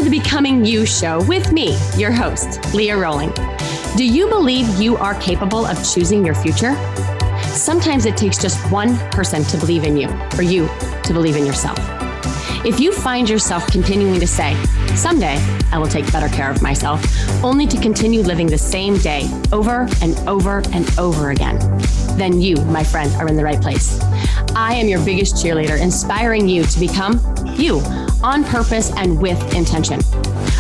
the Becoming You show with me, your host, Leah Rowling. Do you believe you are capable of choosing your future? Sometimes it takes just one person to believe in you, or you to believe in yourself. If you find yourself continuing to say, someday I will take better care of myself, only to continue living the same day over and over and over again, then you, my friend, are in the right place. I am your biggest cheerleader, inspiring you to become you on purpose and with intention.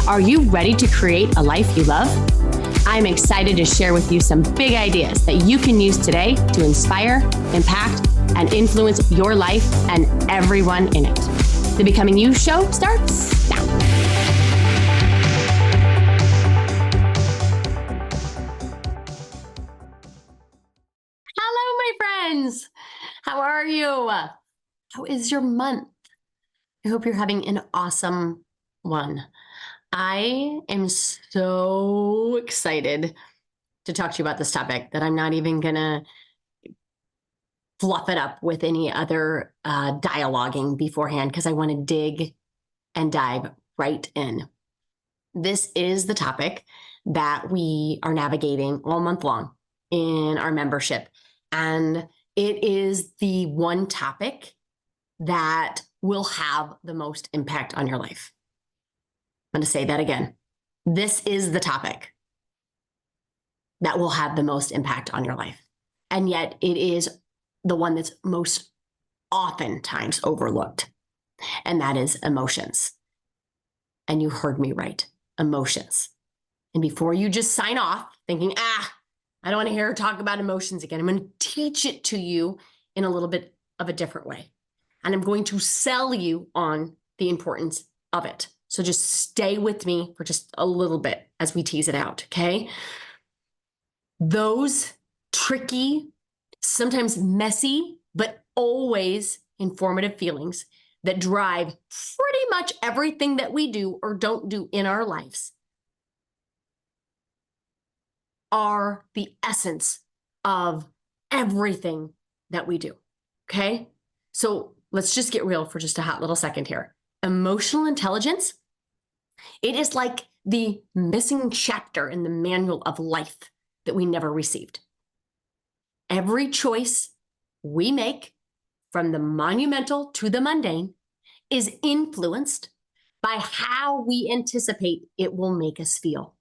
Are you ready to create a life you love? I'm excited to share with you some big ideas that you can use today to inspire, impact, and influence your life and everyone in it. The Becoming You show starts now. Hello, my friends. How are you? How is your month? I hope you're having an awesome one. I am so excited to talk to you about this topic that I'm not even going to fluff it up with any other dialoguing beforehand because I want to dig and dive right in. This is the topic that we are navigating all month long in our membership. And it is the one topic that will have the most impact on your life. I'm going to say that again. This is the topic that will have the most impact on your life. And yet it is the one that's most oftentimes overlooked. And that is emotions. And you heard me right, emotions. And before you just sign off thinking, I don't want to hear her talk about emotions again, I'm going to teach it to you in a little bit of a different way. And I'm going to sell you on the importance of it. So just stay with me for just a little bit as we tease it out, okay? Those tricky, sometimes messy, but always informative feelings that drive pretty much everything that we do or don't do in our lives are the essence of everything that we do, okay? So let's just get real for just a hot little second here. Emotional intelligence, it is like the missing chapter in the manual of life that we never received. Every choice we make, from the monumental to the mundane, is influenced by how we anticipate it will make us feel.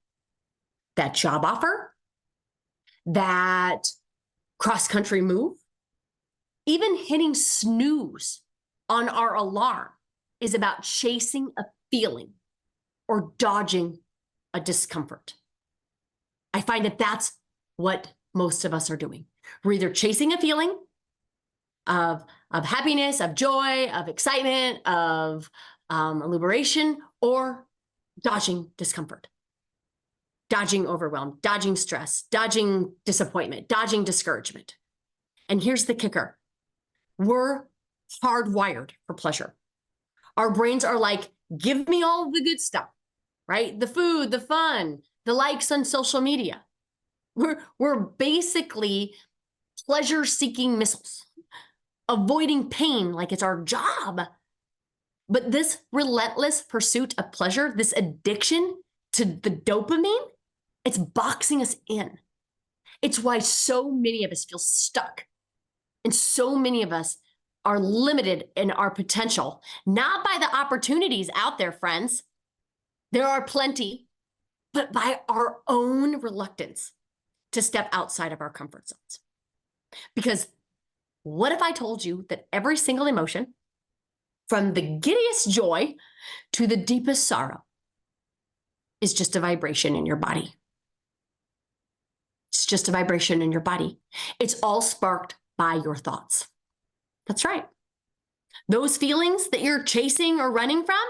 That job offer, that cross-country move, even hitting snooze on our alarm is about chasing a feeling or dodging a discomfort. I find that that's what most of us are doing. We're either chasing a feeling of happiness, of joy, of excitement, of liberation, or dodging discomfort, dodging overwhelm, dodging stress, dodging disappointment, dodging discouragement. And here's the kicker. We're hardwired for pleasure. Our brains are like, give me all the good stuff, right? The food, the fun, the likes on social media. We're basically pleasure-seeking missiles, avoiding pain like it's our job. But this relentless pursuit of pleasure, this addiction to the dopamine, it's boxing us in. It's why so many of us feel stuck. And so many of us are limited in our potential, not by the opportunities out there, friends. There are plenty, but by our own reluctance to step outside of our comfort zones. Because what if I told you that every single emotion, from the giddiest joy to the deepest sorrow, is just a vibration in your body? It's just a vibration in your body. It's all sparked by your thoughts. That's right. Those feelings that you're chasing or running from,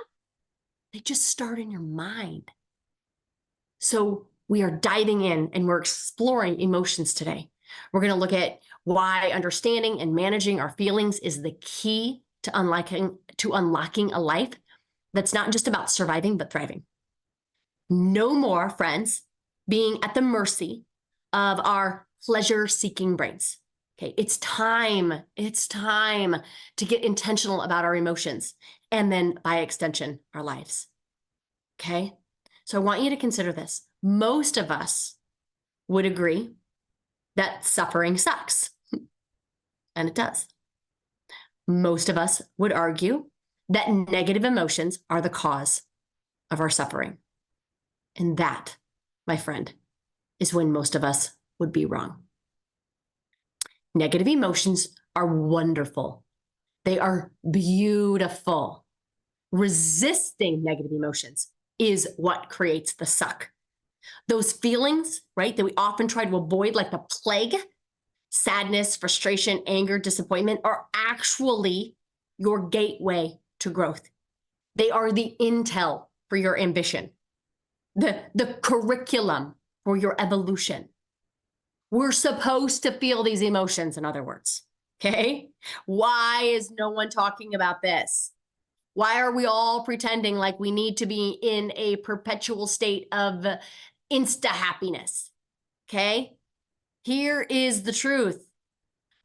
they just start in your mind. So we are diving in and we're exploring emotions today. We're going to look at why understanding and managing our feelings is the key to unlocking a life that's not just about surviving, but thriving. No more, friends, being at the mercy of our pleasure-seeking brains. Okay, it's time to get intentional about our emotions and then by extension, our lives. Okay. So I want you to consider this. Most of us would agree that suffering sucks, and it does. Most of us would argue that negative emotions are the cause of our suffering. And that, my friend, is when most of us would be wrong. Negative emotions are wonderful. They are beautiful. Resisting negative emotions is what creates the suck. Those feelings, right, that we often try to avoid like the plague, sadness, frustration, anger, disappointment, are actually your gateway to growth. They are the intel for your ambition, the curriculum for your evolution. We're supposed to feel these emotions, in other words. Okay? Why is no one talking about this? Why are we all pretending like we need to be in a perpetual state of insta happiness? Okay? Here is the truth.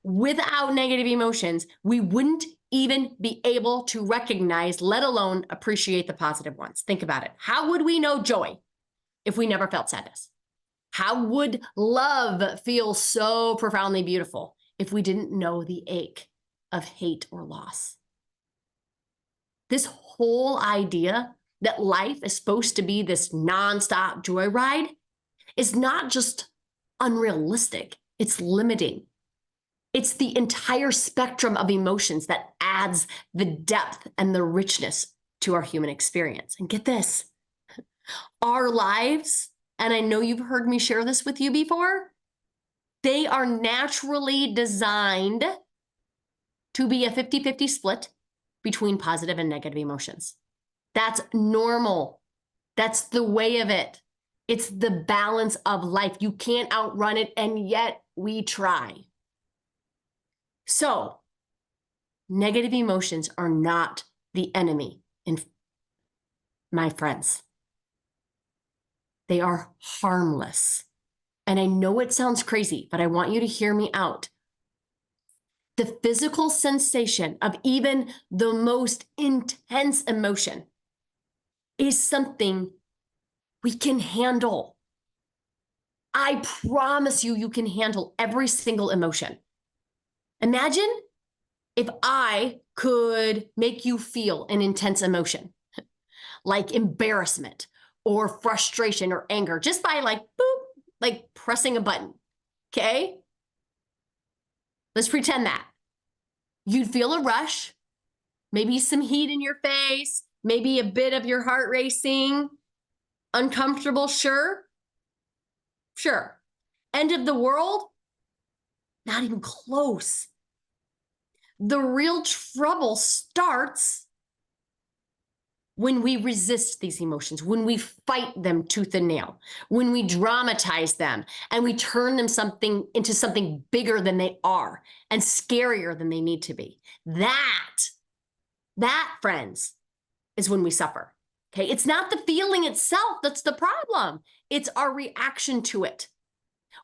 Without negative emotions, we wouldn't even be able to recognize, let alone appreciate the positive ones. Think about it. How would we know joy if we never felt sadness? How would love feel so profoundly beautiful if we didn't know the ache of hate or loss? This whole idea that life is supposed to be this nonstop joyride is not just unrealistic, it's limiting. It's the entire spectrum of emotions that adds the depth and the richness to our human experience. And get this, our lives, and I know you've heard me share this with you before, they are naturally designed to be a 50-50 split between positive and negative emotions. That's normal. That's the way of it. It's the balance of life. You can't outrun it, and yet we try. So, negative emotions are not the enemy, my friends. They are harmless. And I know it sounds crazy, but I want you to hear me out. The physical sensation of even the most intense emotion is something we can handle. I promise you, you can handle every single emotion. Imagine if I could make you feel an intense emotion, like embarrassment or frustration or anger, just by like, boop, like pressing a button. Okay? Let's pretend that. You'd feel a rush, maybe some heat in your face, maybe a bit of your heart racing, uncomfortable, sure. Sure. End of the world? Not even close. The real trouble starts when we resist these emotions, when we fight them tooth and nail, when we dramatize them and we turn them into something bigger than they are and scarier than they need to be. That, friends, is when we suffer. Okay, it's not the feeling itself that's the problem. It's our reaction to it.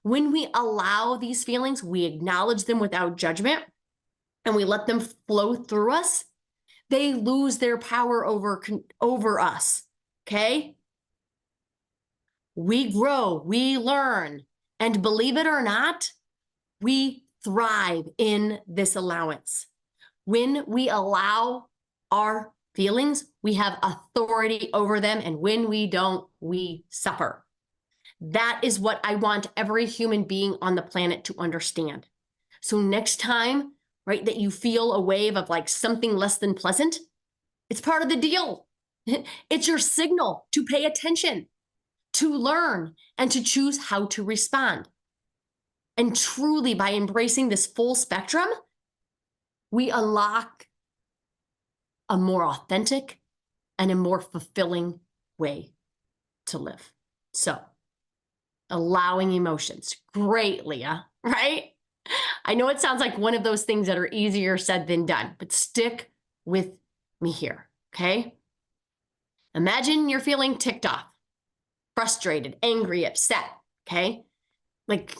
When we allow these feelings, we acknowledge them without judgment, and we let them flow through us, they lose their power over us. Okay? We grow, we learn, and believe it or not, we thrive in this allowance. When we allow our feelings, we have authority over them, and when we don't, we suffer. That is what I want every human being on the planet to understand. So next time, right, that you feel a wave of like something less than pleasant, it's part of the deal. It's your signal to pay attention, to learn, and to choose how to respond. And truly, by embracing this full spectrum, we unlock a more authentic and a more fulfilling way to live. So, allowing emotions. Great, Leah, right? I know it sounds like one of those things that are easier said than done, but stick with me here, okay? Imagine you're feeling ticked off, frustrated, angry, upset, okay? Like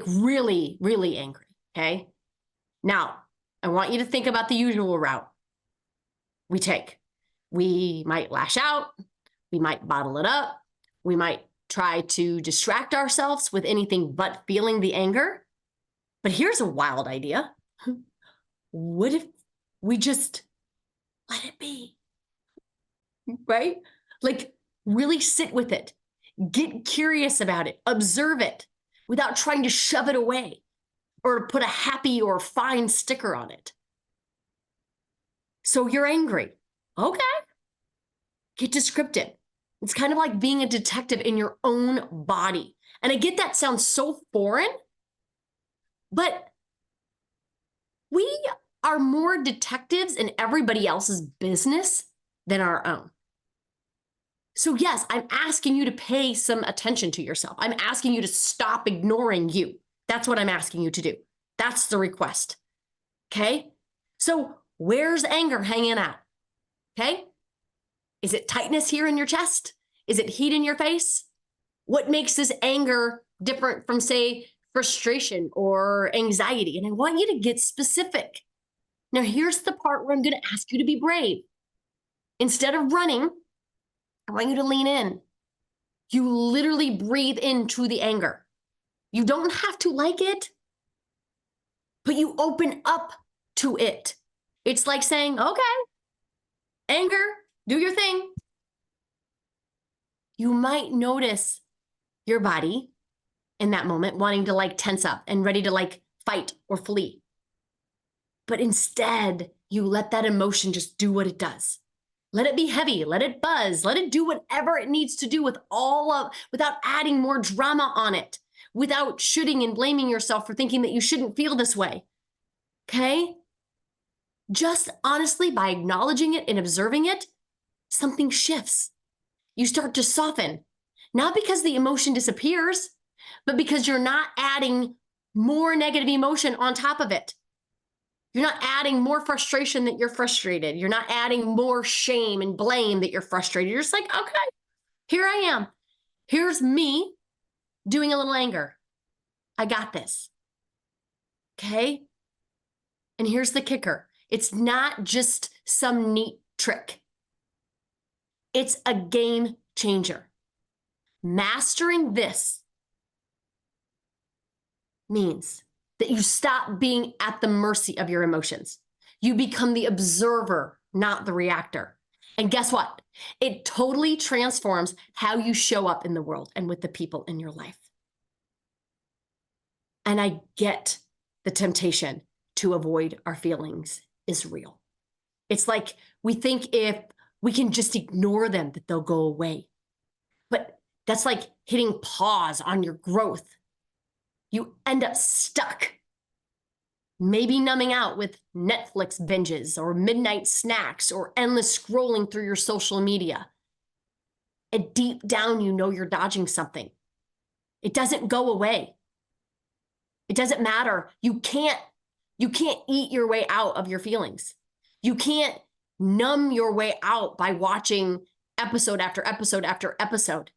really, really angry, okay? Now, I want you to think about the usual route we take. We might lash out. We might bottle it up. We might try to distract ourselves with anything but feeling the anger. But here's a wild idea. What if we just let it be? Right? Like, really sit with it. Get curious about it. Observe it without trying to shove it away or put a happy or fine sticker on it. So you're angry. Okay. Get descriptive. It's kind of like being a detective in your own body. And I get that sounds so foreign, but we are more detectives in everybody else's business than our own. So yes, I'm asking you to pay some attention to yourself. I'm asking you to stop ignoring you. That's what I'm asking you to do. That's the request. Okay? So where's anger hanging out? Okay? Is it tightness here in your chest? Is it heat in your face? What makes this anger different from, say, frustration or anxiety? And I want you to get specific. Now, here's the part where I'm going to ask you to be brave. Instead of running, I want you to lean in. You literally breathe into the anger. You don't have to like it, but you open up to it. It's like saying, okay, anger, do your thing. You might notice your body in that moment wanting to like tense up and ready to like fight or flee. But instead, you let that emotion just do what it does. Let it be heavy, let it buzz, let it do whatever it needs to do without adding more drama on it, without shooting and blaming yourself for thinking that you shouldn't feel this way. Okay? Just honestly, by acknowledging it and observing it, something shifts. You start to soften, not because the emotion disappears, but because you're not adding more negative emotion on top of it. You're not adding more frustration that you're frustrated. You're not adding more shame and blame that you're frustrated. You're just like, okay, here I am. Here's me doing a little anger. I got this. Okay? And here's the kicker. It's not just some neat trick. It's a game changer. Mastering this means that you stop being at the mercy of your emotions. You become the observer, not the reactor. And guess what? It totally transforms how you show up in the world and with the people in your life. And I get the temptation to avoid our feelings is real. It's like we think if we can just ignore them, that they'll go away. But that's like hitting pause on your growth. You end up stuck, maybe numbing out with Netflix binges or midnight snacks or endless scrolling through your social media. And deep down, you know you're dodging something. It doesn't go away. It doesn't matter. You can't eat your way out of your feelings. You can't numb your way out by watching episode after episode after episode.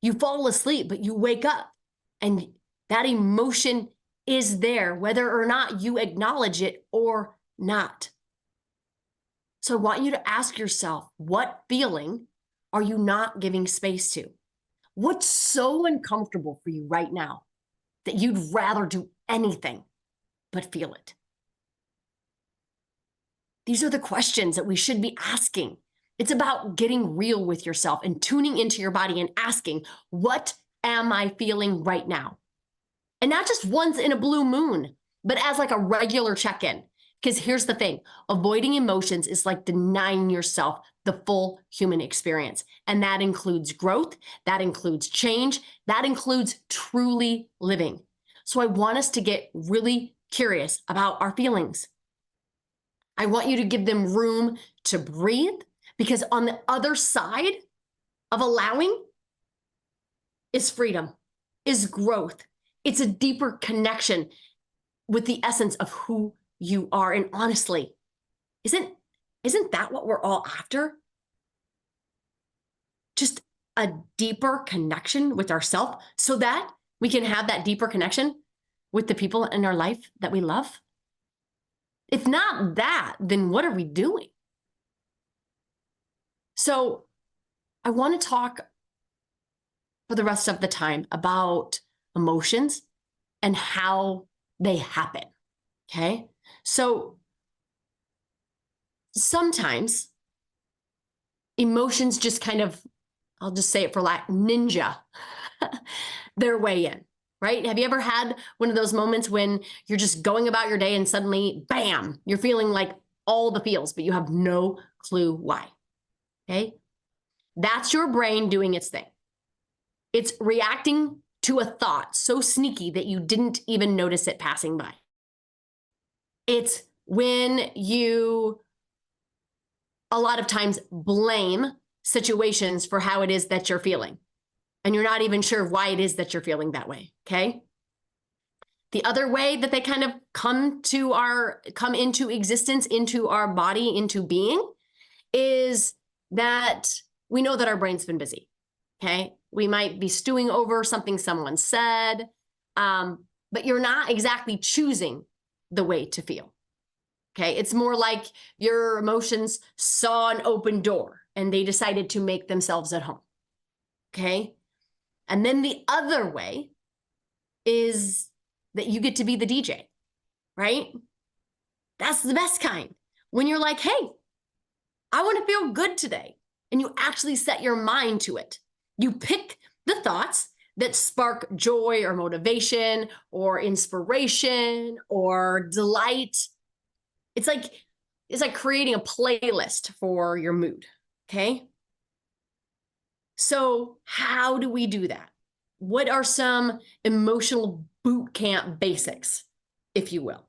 You fall asleep, but you wake up and that emotion is there, whether or not you acknowledge it or not. So I want you to ask yourself, what feeling are you not giving space to? What's so uncomfortable for you right now that you'd rather do anything but feel it? These are the questions that we should be asking. It's about getting real with yourself and tuning into your body and asking, what am I feeling right now? And not just once in a blue moon, but as like a regular check-in. Because here's the thing, avoiding emotions is like denying yourself the full human experience. And that includes growth, that includes change, that includes truly living. So I want us to get really curious about our feelings. I want you to give them room to breathe, because on the other side of allowing is freedom, is growth. It's a deeper connection with the essence of who you are. And honestly, isn't that what we're all after? Just a deeper connection with ourselves so that we can have that deeper connection with the people in our life that we love. If not that, then what are we doing? So I want to talk for the rest of the time about emotions and how they happen. Okay. So sometimes emotions just kind of, I'll just say it for lack, ninja their way in, right? Have you ever had one of those moments when you're just going about your day and suddenly, bam, you're feeling like all the feels, but you have no clue why? Okay. That's your brain doing its thing. It's reacting to a thought so sneaky that you didn't even notice it passing by. It's when you a lot of times blame situations for how it is that you're feeling, and you're not even sure why it is that you're feeling that way. Okay. The other way that they kind of come into existence, into our body, into being, is that we know that our brain's been busy. Okay. We might be stewing over something someone said, but you're not exactly choosing the way to feel. Okay. It's more like your emotions saw an open door and they decided to make themselves at home. Okay. And then the other way is that you get to be the DJ, right? That's the best kind. When you're like, hey, I want to feel good today. And you actually set your mind to it. You pick the thoughts that spark joy or motivation or inspiration or delight. It's like creating a playlist for your mood. Okay. So how do we do that? What are some emotional boot camp basics, if you will?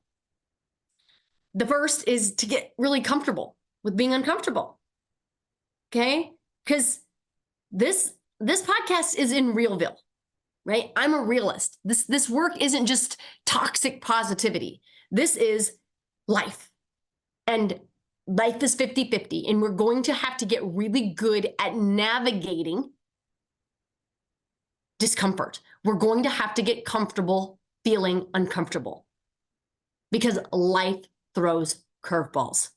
The first is to get really comfortable with being uncomfortable. Okay? Because this podcast is in Realville, right? I'm a realist. This work isn't just toxic positivity. This is life. And life is 50-50. And we're going to have to get really good at navigating discomfort. We're going to have to get comfortable feeling uncomfortable because life throws curveballs.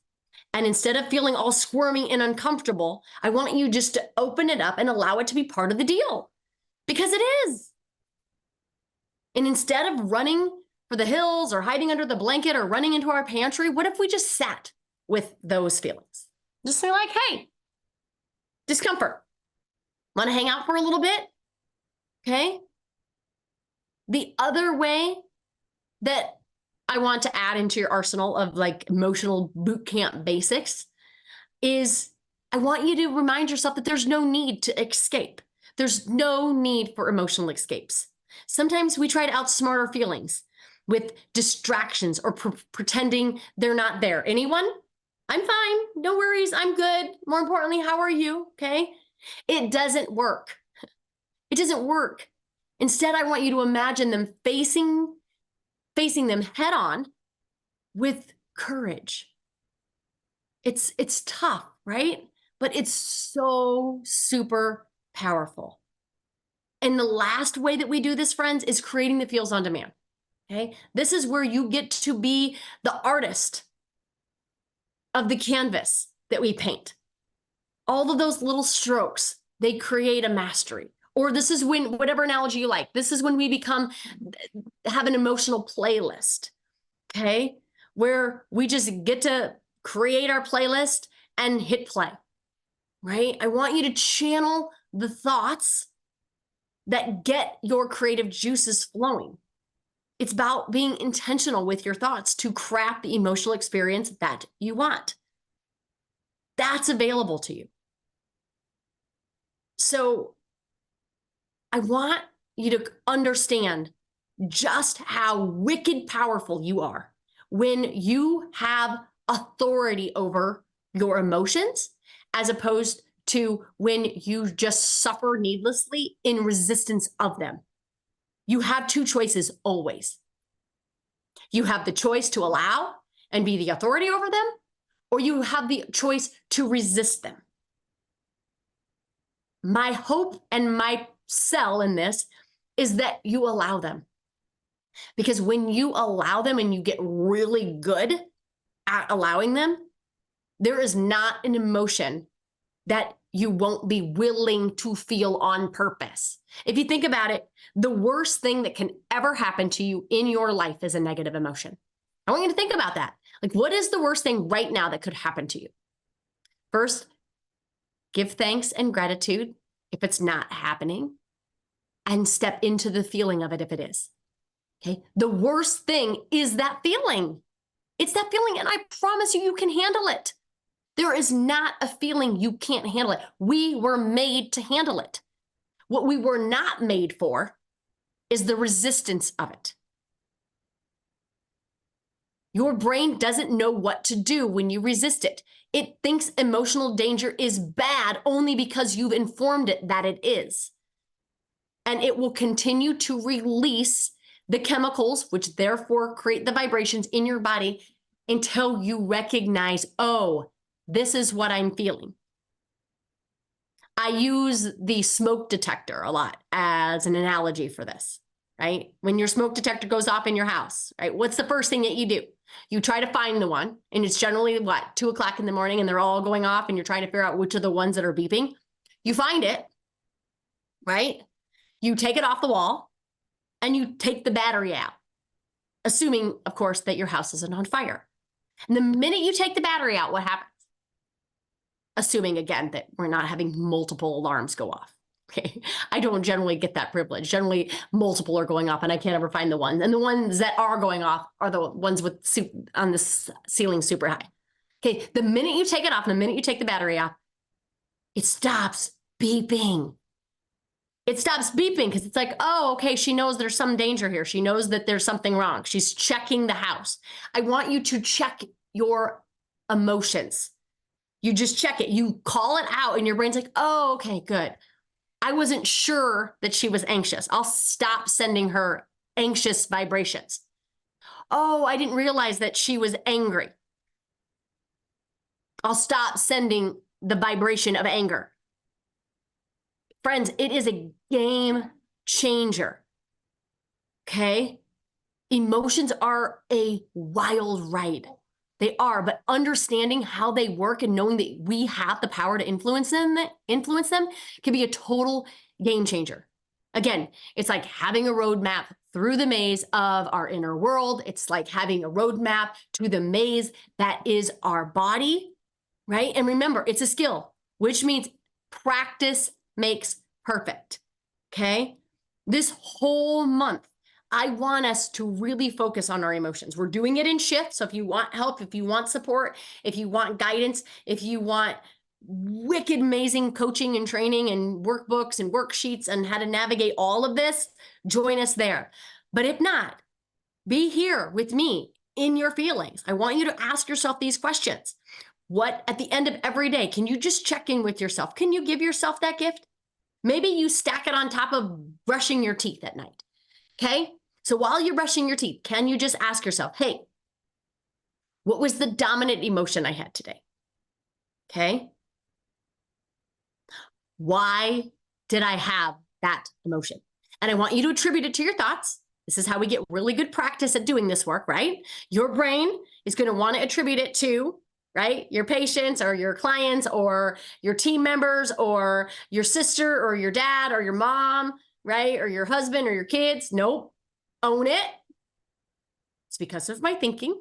And instead of feeling all squirmy and uncomfortable, I want you just to open it up and allow it to be part of the deal, because it is. And instead of running for the hills or hiding under the blanket or running into our pantry, what if we just sat with those feelings? Just say like, hey, discomfort. Want to hang out for a little bit? Okay. The other way that I want to add into your arsenal of like emotional boot camp basics is I want you to remind yourself that there's no need to escape. There's no need for emotional escapes. Sometimes we try to outsmart our feelings with distractions or pretending they're not there. Anyone? I'm fine. No worries. I'm good. More importantly, how are you? Okay. It doesn't work. It doesn't work. Instead, I want you to imagine them facing them head on with courage. It's tough, right? But it's so super powerful. And the last way that we do this, friends, is creating the feels on demand. Okay. This is where you get to be the artist of the canvas that we paint. All of those little strokes, they create a mastery. Or this is when, whatever analogy you like, this is when we have an emotional playlist, okay? Where we just get to create our playlist and hit play, right? I want you to channel the thoughts that get your creative juices flowing. It's about being intentional with your thoughts to craft the emotional experience that you want. That's available to you. So I want you to understand just how wicked powerful you are when you have authority over your emotions, as opposed to when you just suffer needlessly in resistance of them. You have two choices always. You have the choice to allow and be the authority over them, or you have the choice to resist them. My hope and my sell in this is that you allow them. Because when you allow them and you get really good at allowing them, there is not an emotion that you won't be willing to feel on purpose. If you think about it, the worst thing that can ever happen to you in your life is a negative emotion. I want you to think about that. Like, what is the worst thing right now that could happen to you? First, give thanks and gratitude if it's not happening, and step into the feeling of it if it is. Okay. The worst thing is that feeling. It's that feeling, and I promise you, you can handle it. There is not a feeling you can't handle it. We were made to handle it. What we were not made for is the resistance of it. Your brain doesn't know what to do when you resist it. It thinks emotional danger is bad only because you've informed it that it is. And it will continue to release the chemicals, which therefore create the vibrations in your body, until you recognize, oh, this is what I'm feeling. I use the smoke detector a lot as an analogy for this, right? When your smoke detector goes off in your house, right? What's the first thing that you do? You try to find the one, and it's generally 2 o'clock in the morning, and they're all going off, and you're trying to figure out which are the ones that are beeping. You find it, right? You take it off the wall, and you take the battery out, assuming, of course, that your house isn't on fire. And the minute you take the battery out, what happens? Assuming, again, that we're not having multiple alarms go off. Okay. I don't generally get that privilege. Generally, multiple are going off, and I can't ever find the ones. And the ones that are going off are the ones with on the ceiling super high. Okay. The minute you take it off, and the minute you take the battery off, it stops beeping. It stops beeping because it's like, oh, okay, she knows there's some danger here. She knows that there's something wrong. She's checking the house. I want you to check your emotions. You just check it. You call it out, and your brain's like, oh, okay, good. I wasn't sure that she was anxious. I'll stop sending her anxious vibrations. Oh, I didn't realize that she was angry. I'll stop sending the vibration of anger. Friends, it is a game changer. Okay? Emotions are a wild ride. They are, but understanding how they work and knowing that we have the power to influence them can be a total game changer. Again, it's like having a roadmap through the maze of our inner world. It's like having a roadmap to the maze that is our body, right? And remember, it's a skill, which means practice makes perfect. Okay? This whole month, I want us to really focus on our emotions. We're doing it in shifts. So if you want help, if you want support, if you want guidance, if you want wicked amazing coaching and training and workbooks and worksheets and how to navigate all of this, join us there. But if not, be here with me in your feelings. I want you to ask yourself these questions. What, at the end of every day, can you just check in with yourself? Can you give yourself that gift? Maybe you stack it on top of brushing your teeth at night. Okay? So while you're brushing your teeth, can you just ask yourself, hey, what was the dominant emotion I had today? Okay? Why did I have that emotion? And I want you to attribute it to your thoughts. This is how we get really good practice at doing this work, right? Your brain is going to want to attribute it to, right, your patients or your clients or your team members or your sister or your dad or your mom, right? Or your husband or your kids. Nope. Own it. It's because of my thinking.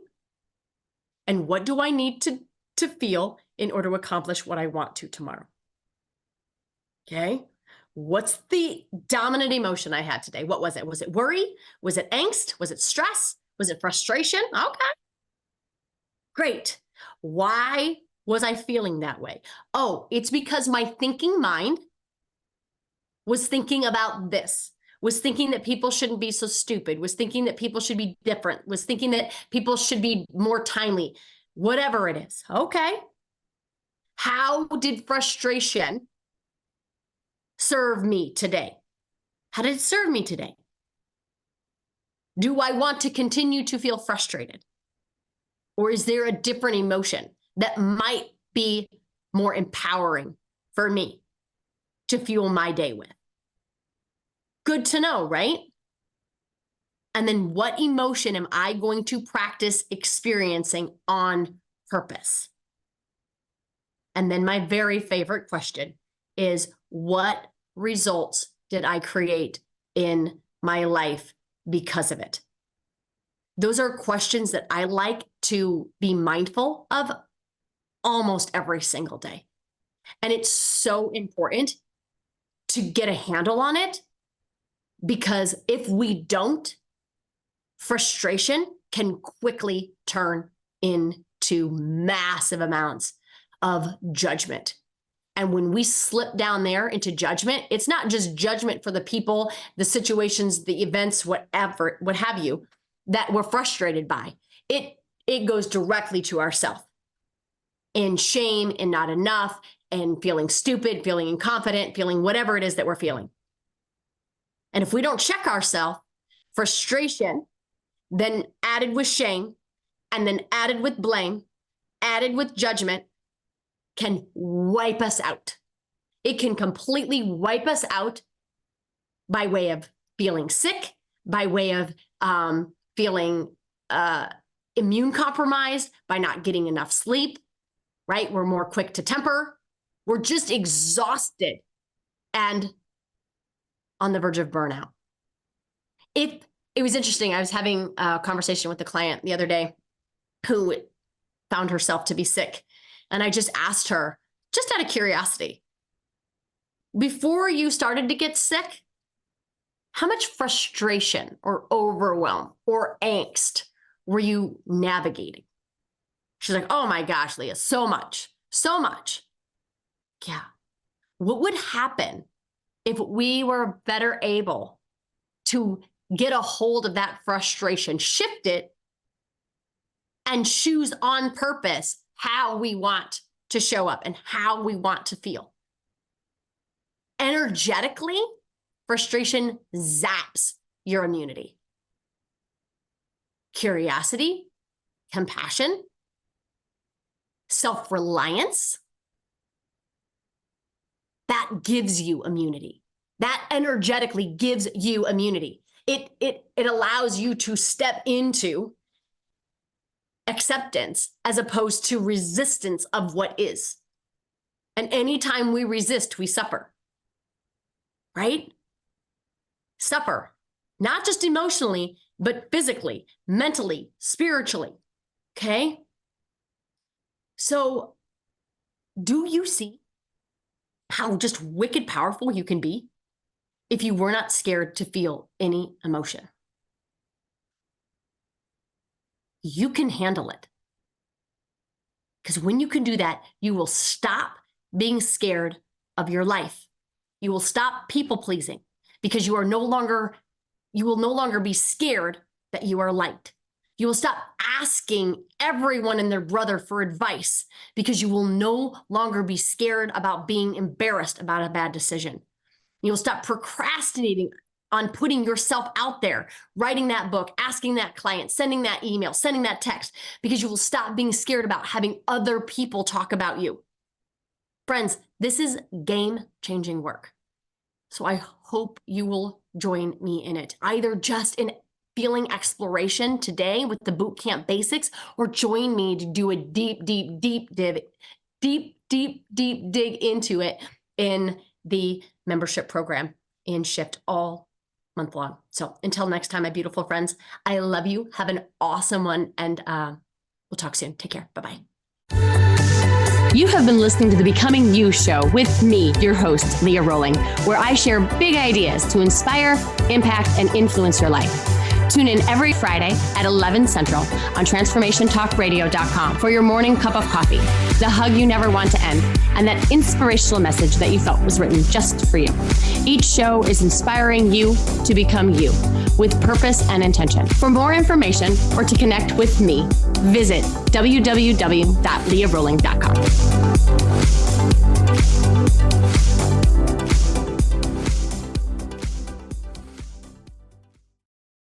And what do I need to feel in order to accomplish what I want to tomorrow? Okay. What's the dominant emotion I had today? What was it? Was it worry? Was it angst? Was it stress? Was it frustration? Okay. Great. Why was I feeling that way? Oh, it's because my thinking mind was thinking about this, was thinking that people shouldn't be so stupid, was thinking that people should be different, was thinking that people should be more timely, whatever it is. Okay. How did frustration serve me today? How did it serve me today? Do I want to continue to feel frustrated? Or is there a different emotion that might be more empowering for me to fuel my day with? Good to know, right? And then what emotion am I going to practice experiencing on purpose? And then my very favorite question, is, what results did I create in my life because of it? Those are questions that I like to be mindful of almost every single day. And it's so important to get a handle on it, because if we don't, frustration can quickly turn into massive amounts of judgment. And when we slip down there into judgment, it's not just judgment for the people, the situations, the events, whatever, what have you, that we're frustrated by. It goes directly to ourselves in shame and not enough and feeling stupid, feeling incompetent, feeling whatever it is that we're feeling. And if we don't check ourselves, frustration, then added with shame, and then added with blame, added with judgment, can wipe us out. It can completely wipe us out by way of feeling sick, by way of feeling immune compromised, by not getting enough sleep, right? We're more quick to temper. We're just exhausted and on the verge of burnout. It was interesting. I was having a conversation with a client the other day who found herself to be sick. And I just asked her, just out of curiosity, before you started to get sick, how much frustration or overwhelm or angst were you navigating? She's like, oh my gosh, Leah, so much. Yeah. What would happen if we were better able to get a hold of that frustration, shift it, and choose on purpose how we want to show up and how we want to feel? Energetically, frustration zaps your immunity. Curiosity, compassion, self-reliance, that gives you immunity. That energetically gives you immunity. It allows you to step into acceptance as opposed to resistance of what is. And anytime we resist, we suffer, right? Suffer, not just emotionally, but physically, mentally, spiritually, okay? So do you see how just wicked powerful you can be if you were not scared to feel any emotion? You can handle it. Because when you can do that, you will stop being scared of your life. You will stop people pleasing, because you will no longer be scared that you are liked. You will stop asking everyone and their brother for advice, because you will no longer be scared about being embarrassed about a bad decision. You'll stop procrastinating on putting yourself out there, writing that book, asking that client, sending that email, sending that text, because you will stop being scared about having other people talk about you. Friends, this is game-changing work. So I hope you will join me in it, either just in feeling exploration today with the bootcamp basics, or join me to do a deep dig into it in the membership program in Shift all month long. So until next time, my beautiful friends, I love you. Have an awesome one, and we'll talk soon. Take care. Bye-bye. You have been listening to the Becoming You show with me, your host, Leah Rowling, where I share big ideas to inspire, impact, and influence your life. Tune in every Friday at 11 Central on transformationtalkradio.com for your morning cup of coffee, the hug you never want to end, and that inspirational message that you felt was written just for you. Each show is inspiring you to become you with purpose and intention. For more information or to connect with me, visit www.leahrowling.com.